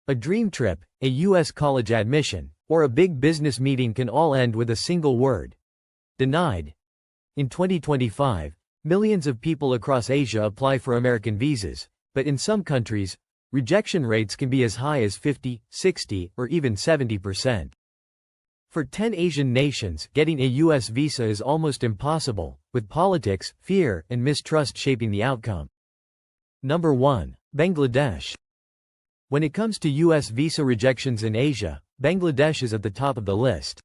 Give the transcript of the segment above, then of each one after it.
A dream trip, a U.S. college admission, or a big business meeting can all end with a single word: denied. In 2025, millions of people across Asia apply for American visas, but in some countries, rejection rates can be as high as 50, 60, or even 70%. For 10 Asian nations, getting a U.S. visa is almost impossible, with politics, fear, and mistrust shaping the outcome. Number 1. Bangladesh. When it comes to U.S. visa rejections in Asia, Bangladesh is at the top of the list.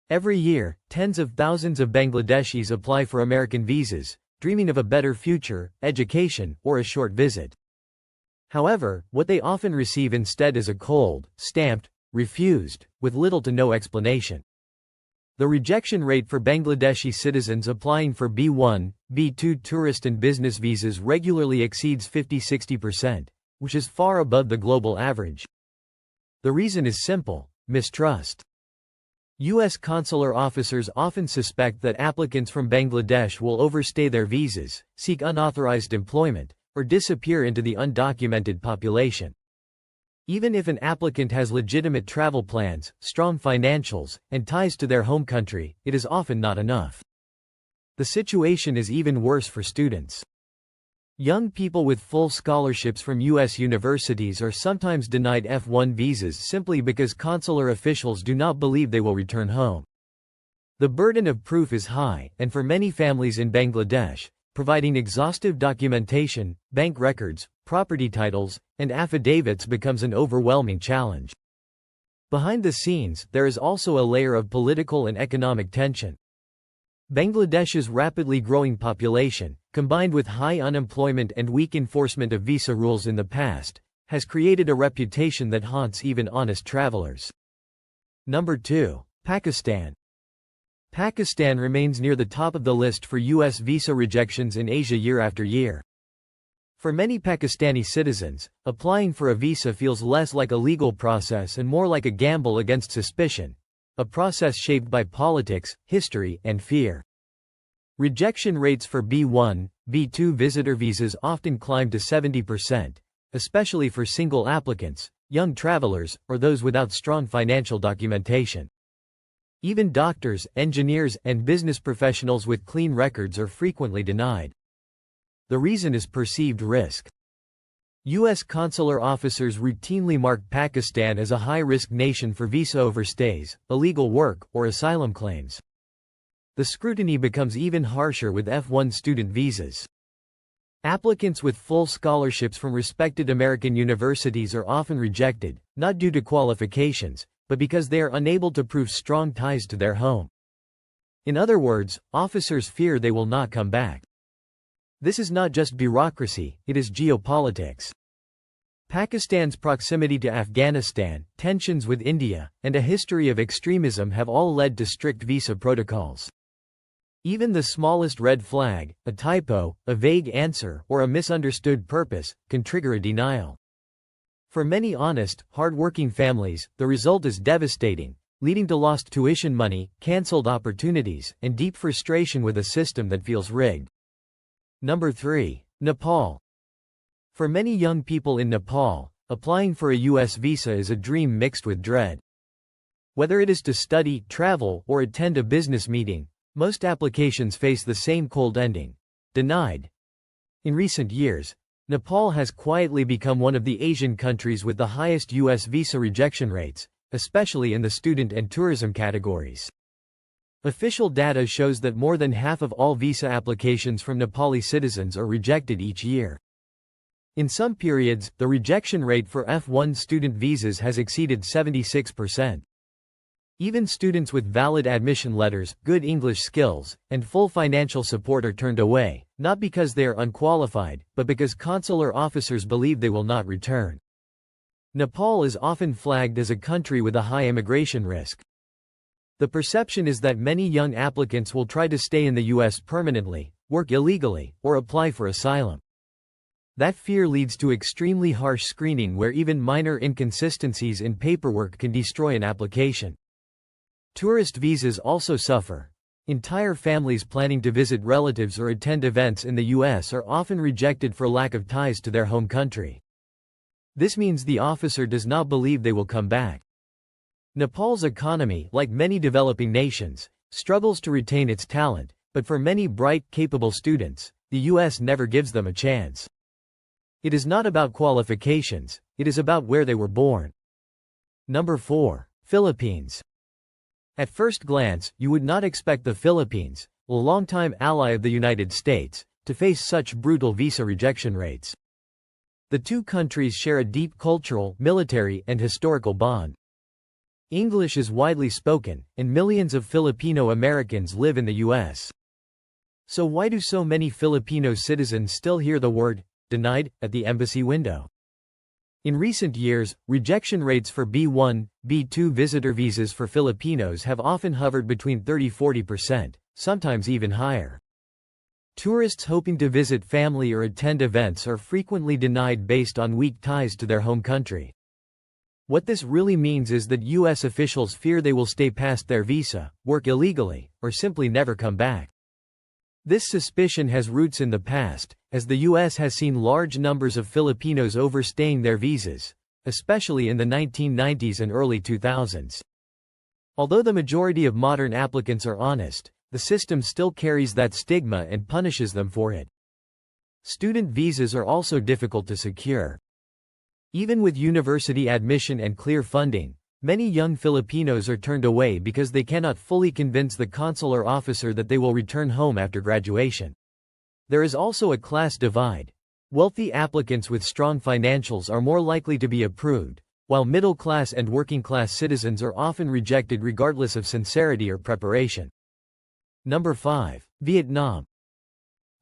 Every year, tens of thousands of Bangladeshis apply for American visas, dreaming of a better future, education, or a short visit. However, what they often receive instead is a cold, stamped, refused, with little to no explanation. The rejection rate for Bangladeshi citizens applying for B1, B2 tourist and business visas regularly exceeds 50–60%, which is far above the global average. The reason is simple: mistrust. U.S. consular officers often suspect that applicants from Bangladesh will overstay their visas, seek unauthorized employment, or disappear into the undocumented population. Even if an applicant has legitimate travel plans, strong financials, and ties to their home country, it is often not enough. The situation is even worse for students. Young people with full scholarships from U.S. universities are sometimes denied F1 visas simply because consular officials do not believe they will return home. The burden of proof is high, and for many families in Bangladesh, providing exhaustive documentation, bank records, property titles, and affidavits becomes an overwhelming challenge. Behind the scenes, there is also a layer of political and economic tension. Bangladesh's rapidly growing population, combined with high unemployment and weak enforcement of visa rules in the past, has created a reputation that haunts even honest travelers. Number 2. Pakistan. Pakistan remains near the top of the list for U.S. visa rejections in Asia year after year. For many Pakistani citizens, applying for a visa feels less like a legal process and more like a gamble against suspicion, a process shaped by politics, history, and fear. Rejection rates for B1, B2 visitor visas often climb to 70%, especially for single applicants, young travelers, or those without strong financial documentation. Even doctors, engineers, and business professionals with clean records are frequently denied. The reason is perceived risk. U.S. consular officers routinely mark Pakistan as a high-risk nation for visa overstays, illegal work, or asylum claims. The scrutiny becomes even harsher with F1 student visas. Applicants with full scholarships from respected American universities are often rejected, not due to qualifications, but because they are unable to prove strong ties to their home. In other words, officers fear they will not come back. This is not just bureaucracy, it is geopolitics. Pakistan's proximity to Afghanistan, tensions with India, and a history of extremism have all led to strict visa protocols. Even the smallest red flag, a typo, a vague answer, or a misunderstood purpose, can trigger a denial. For many honest, hard-working families, the result is devastating, leading to lost tuition money, cancelled opportunities, and deep frustration with a system that feels rigged. Number 3. Nepal. For many young people in Nepal, applying for a U.S. visa is a dream mixed with dread. Whether it is to study, travel, or attend a business meeting, most applications face the same cold ending: denied. In recent years, Nepal has quietly become one of the Asian countries with the highest U.S. visa rejection rates, especially in the student and tourism categories. Official data shows that more than half of all visa applications from Nepali citizens are rejected each year. In some periods, the rejection rate for F1 student visas has exceeded 76%. Even students with valid admission letters, good English skills, and full financial support are turned away, not because they are unqualified, but because consular officers believe they will not return. Nepal is often flagged as a country with a high immigration risk. The perception is that many young applicants will try to stay in the U.S. permanently, work illegally, or apply for asylum. That fear leads to extremely harsh screening where even minor inconsistencies in paperwork can destroy an application. Tourist visas also suffer. Entire families planning to visit relatives or attend events in the U.S. are often rejected for lack of ties to their home country. This means the officer does not believe they will come back. Nepal's economy, like many developing nations, struggles to retain its talent, but for many bright, capable students, the US never gives them a chance. It is not about qualifications, it is about where they were born. Number 4. Philippines. At first glance, you would not expect the Philippines, a longtime ally of the United States, to face such brutal visa rejection rates. The two countries share a deep cultural, military, and historical bond. English is widely spoken, and millions of Filipino Americans live in the U.S. So why do so many Filipino citizens still hear the word denied at the embassy window? In recent years, rejection rates for B1, B2 visitor visas for Filipinos have often hovered between 30–40%, sometimes even higher. Tourists hoping to visit family or attend events are frequently denied based on weak ties to their home country. What this really means is that U.S. officials fear they will stay past their visa, work illegally, or simply never come back. This suspicion has roots in the past, as the U.S. has seen large numbers of Filipinos overstaying their visas, especially in the 1990s and early 2000s. Although the majority of modern applicants are honest, the system still carries that stigma and punishes them for it. Student visas are also difficult to secure. Even with university admission and clear funding, many young Filipinos are turned away because they cannot fully convince the consular officer that they will return home after graduation. There is also a class divide. Wealthy applicants with strong financials are more likely to be approved, while middle-class and working-class citizens are often rejected regardless of sincerity or preparation. Number 5. Vietnam.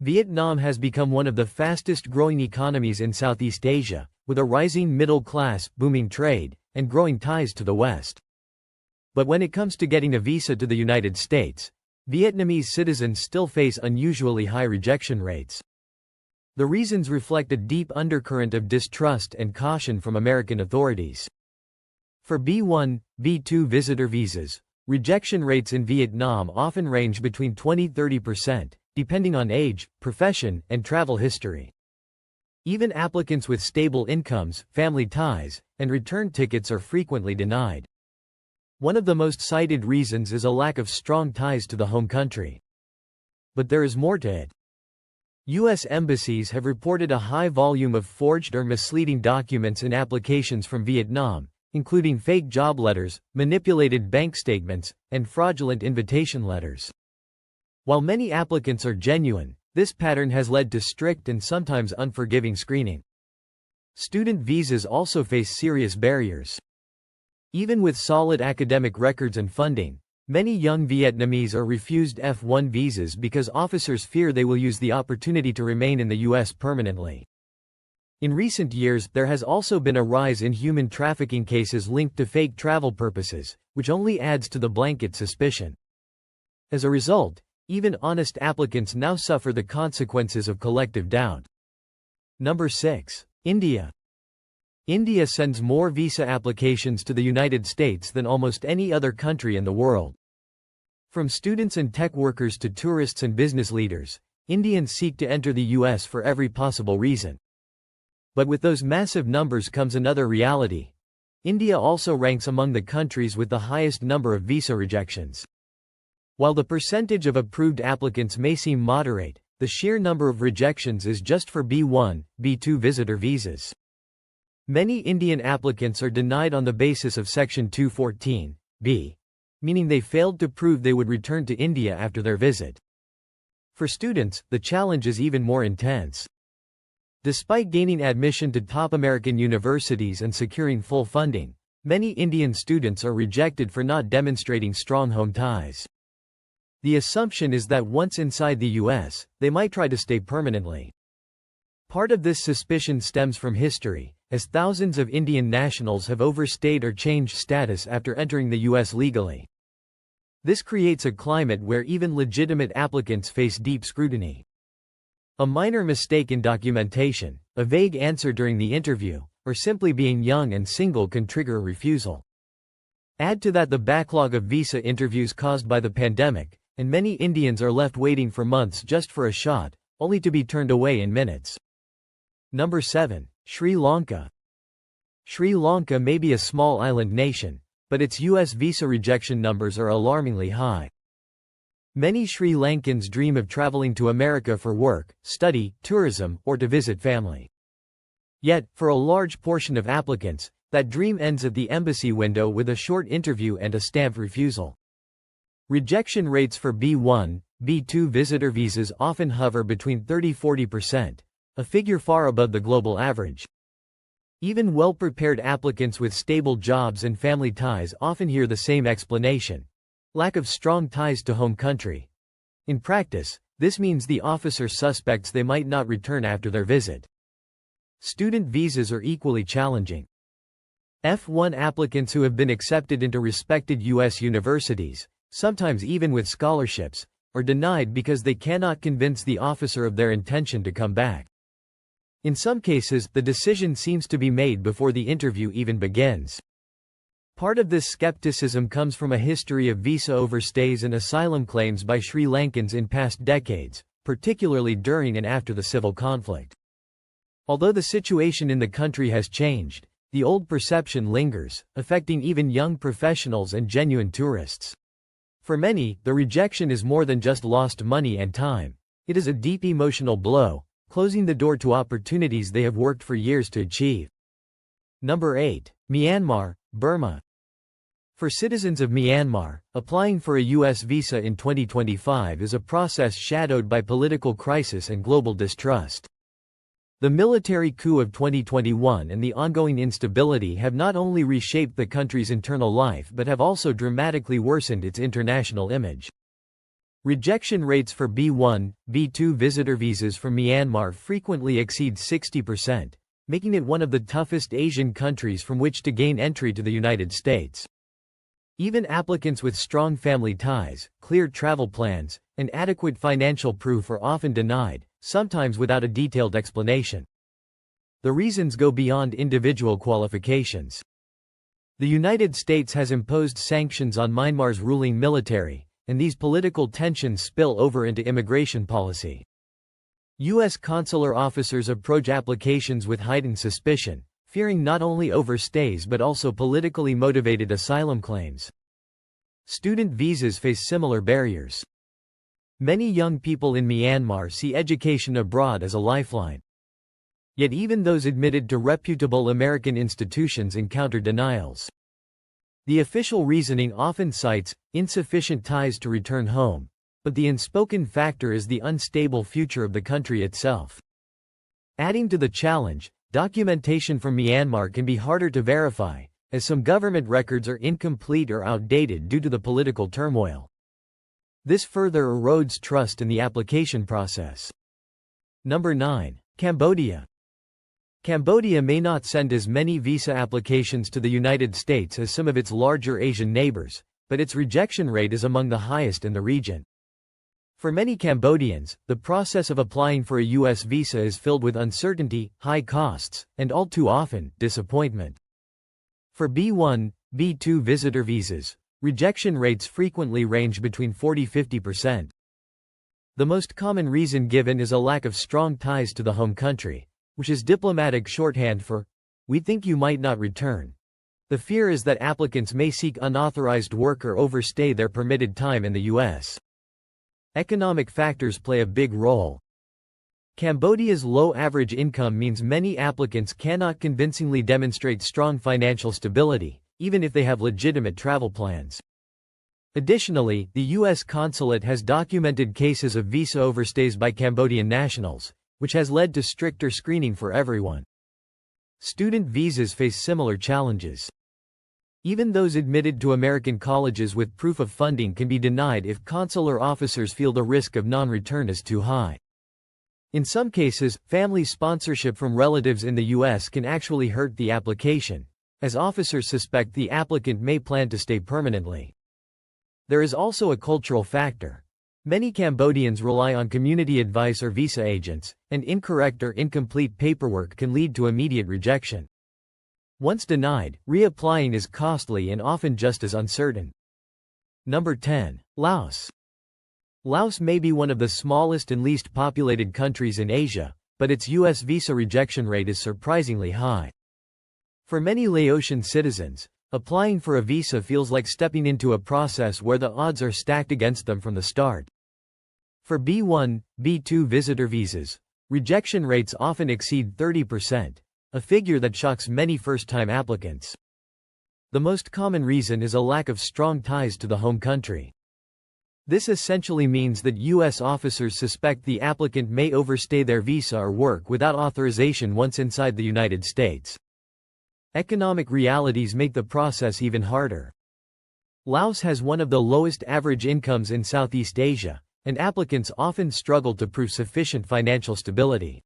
Vietnam has become one of the fastest-growing economies in Southeast Asia, with a rising middle class, booming trade, and growing ties to the West. But when it comes to getting a visa to the United States, Vietnamese citizens still face unusually high rejection rates. The reasons reflect a deep undercurrent of distrust and caution from American authorities. For B1, B2 visitor visas, rejection rates in Vietnam often range between 20–30%, depending on age, profession, and travel history. Even applicants with stable incomes, family ties, and return tickets are frequently denied. One of the most cited reasons is a lack of strong ties to the home country. But there is more to it. U.S. embassies have reported a high volume of forged or misleading documents in applications from Vietnam, including fake job letters, manipulated bank statements, and fraudulent invitation letters. While many applicants are genuine, this pattern has led to strict and sometimes unforgiving screening. Student visas also face serious barriers. Even with solid academic records and funding, many young Vietnamese are refused F1 visas because officers fear they will use the opportunity to remain in the U.S. permanently. In recent years, there has also been a rise in human trafficking cases linked to fake travel purposes, which only adds to the blanket suspicion. As a result, even honest applicants now suffer the consequences of collective doubt. Number 6. India. India sends more visa applications to the United States than almost any other country in the world. From students and tech workers to tourists and business leaders, Indians seek to enter the U.S. for every possible reason. But with those massive numbers comes another reality. India also ranks among the countries with the highest number of visa rejections. While the percentage of approved applicants may seem moderate, the sheer number of rejections is just for B1, B2 visitor visas. Many Indian applicants are denied on the basis of Section 214(b), meaning they failed to prove they would return to India after their visit. For students, the challenge is even more intense. Despite gaining admission to top American universities and securing full funding, many Indian students are rejected for not demonstrating strong home ties. The assumption is that once inside the U.S., they might try to stay permanently. Part of this suspicion stems from history, as thousands of Indian nationals have overstayed or changed status after entering the U.S. legally. This creates a climate where even legitimate applicants face deep scrutiny. A minor mistake in documentation, a vague answer during the interview, or simply being young and single can trigger a refusal. Add to that the backlog of visa interviews caused by the pandemic, and many Indians are left waiting for months just for a shot, only to be turned away in minutes. Number 7. Sri Lanka. Sri Lanka may be a small island nation, but its U.S. visa rejection numbers are alarmingly high. Many Sri Lankans dream of traveling to America for work, study, tourism, or to visit family. Yet, for a large portion of applicants, that dream ends at the embassy window with a short interview and a stamped refusal. Rejection rates for B1, B2 visitor visas often hover between 30–40%, a figure far above the global average. Even well-prepared applicants with stable jobs and family ties often hear the same explanation: lack of strong ties to home country. In practice, this means the officer suspects they might not return after their visit. Student visas are equally challenging. F1 applicants who have been accepted into respected U.S. universities, sometimes even with scholarships, are denied because they cannot convince the officer of their intention to come back. In some cases, the decision seems to be made before the interview even begins. Part of this skepticism comes from a history of visa overstays and asylum claims by Sri Lankans in past decades, particularly during and after the civil conflict. Although the situation in the country has changed, the old perception lingers, affecting even young professionals and genuine tourists. For many, the rejection is more than just lost money and time. It is a deep emotional blow, closing the door to opportunities they have worked for years to achieve. Number 8. Myanmar, Burma. For citizens of Myanmar, applying for a U.S. visa in 2025 is a process shadowed by political crisis and global distrust. The military coup of 2021 and the ongoing instability have not only reshaped the country's internal life but have also dramatically worsened its international image. Rejection rates for B1, B2 visitor visas from Myanmar frequently exceed 60%, making it one of the toughest Asian countries from which to gain entry to the United States. Even applicants with strong family ties, clear travel plans, and adequate financial proof are often denied, sometimes without a detailed explanation. The reasons go beyond individual qualifications. The United States has imposed sanctions on Myanmar's ruling military, and these political tensions spill over into immigration policy. U.S. consular officers approach applications with heightened suspicion, fearing not only overstays but also politically motivated asylum claims. Student visas face similar barriers. Many young people in Myanmar see education abroad as a lifeline. Yet even those admitted to reputable American institutions encounter denials. The official reasoning often cites insufficient ties to return home, but the unspoken factor is the unstable future of the country itself. Adding to the challenge, documentation from Myanmar can be harder to verify, as some government records are incomplete or outdated due to the political turmoil. This further erodes trust in the application process. Number 9. Cambodia. Cambodia may not send as many visa applications to the United States as some of its larger Asian neighbors, but its rejection rate is among the highest in the region. For many Cambodians, the process of applying for a U.S. visa is filled with uncertainty, high costs, and all too often, disappointment. For B1, B2 visitor visas, rejection rates frequently range between 40–50%. The most common reason given is a lack of strong ties to the home country, which is diplomatic shorthand for, "We think you might not return." The fear is that applicants may seek unauthorized work or overstay their permitted time in the U.S. Economic factors play a big role. Cambodia's low average income means many applicants cannot convincingly demonstrate strong financial stability, even if they have legitimate travel plans. Additionally, the U.S. consulate has documented cases of visa overstays by Cambodian nationals, which has led to stricter screening for everyone. Student visas face similar challenges. Even those admitted to American colleges with proof of funding can be denied if consular officers feel the risk of non-return is too high. In some cases, family sponsorship from relatives in the U.S. can actually hurt the application, as officers suspect the applicant may plan to stay permanently. There is also a cultural factor. Many Cambodians rely on community advice or visa agents, and incorrect or incomplete paperwork can lead to immediate rejection. Once denied, reapplying is costly and often just as uncertain. Number 10. Laos. Laos may be one of the smallest and least populated countries in Asia, but its U.S. visa rejection rate is surprisingly high. For many Laotian citizens, applying for a visa feels like stepping into a process where the odds are stacked against them from the start. For B1, B2 visitor visas, rejection rates often exceed 30%, a figure that shocks many first-time applicants. The most common reason is a lack of strong ties to the home country. This essentially means that U.S. officers suspect the applicant may overstay their visa or work without authorization once inside the United States. Economic realities make the process even harder. Laos has one of the lowest average incomes in Southeast Asia, and applicants often struggle to prove sufficient financial stability.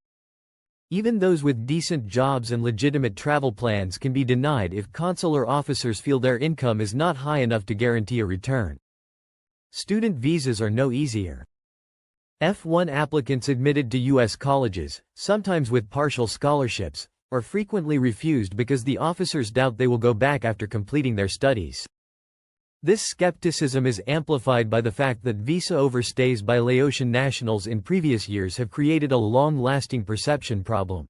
Even those with decent jobs and legitimate travel plans can be denied if consular officers feel their income is not high enough to guarantee a return. Student visas are no easier. F1 applicants admitted to U.S. colleges, sometimes with partial scholarships, are frequently refused because the officers doubt they will go back after completing their studies. This skepticism is amplified by the fact that visa overstays by Laotian nationals in previous years have created a long-lasting perception problem.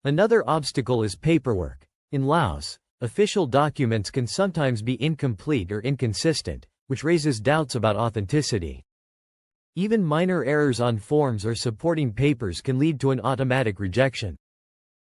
Another obstacle is paperwork. In Laos, official documents can sometimes be incomplete or inconsistent, which raises doubts about authenticity. Even minor errors on forms or supporting papers can lead to an automatic rejection.